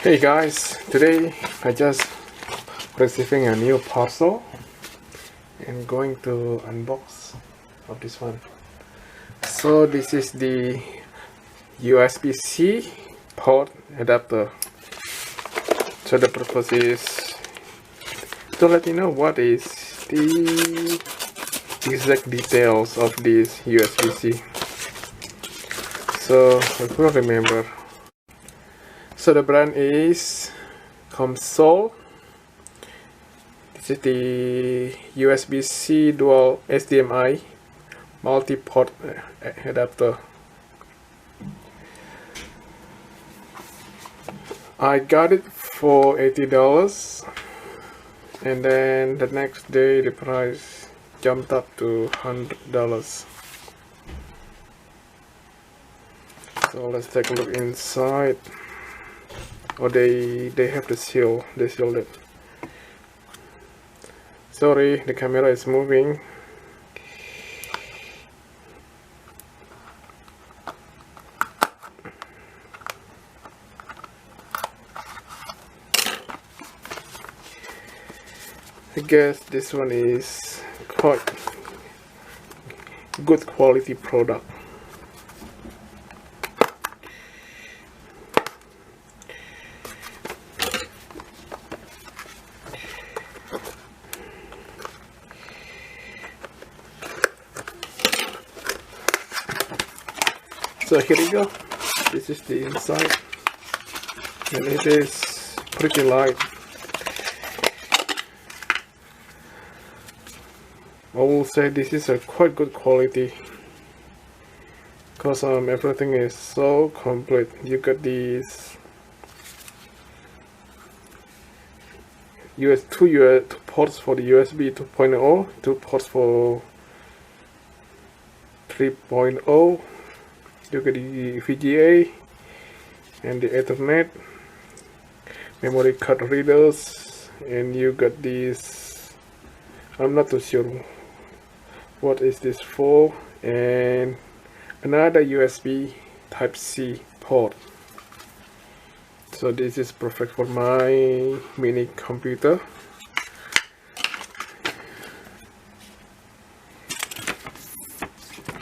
Hey guys, today I just receiving a new parcel and going to unbox of this one. So this is the USB-C port adapter. So the purpose is to let you know what is the exact details of this USB-C. So if you remember, so the brand is Comsol. This is the USB-C dual HDMI multi-port adapter. I got it for $80, and then the next day the price jumped up to $100. So let's take a look inside. Oh, they have the seal. They sealed it. Sorry, the camera is moving. I guess this one is quite good quality product. So here we go. This is the inside, and it is pretty light. I will say this is a quite good quality because everything is so complete. You got these two ports for the USB 2.0, 2 ports for 3.0. You get the VGA and the Ethernet, memory card readers, and you got this, I'm not too sure what is this for, and another USB Type-C port. So this is perfect for my mini computer.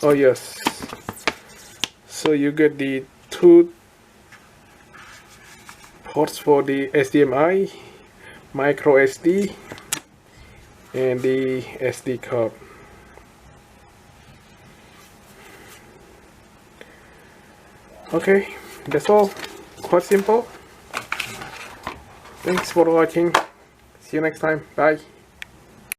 Oh yes, so you get the 2 ports for the HDMI, micro SD, and the SD card. Okay, that's all. Quite simple. Thanks for watching. See you next time. Bye.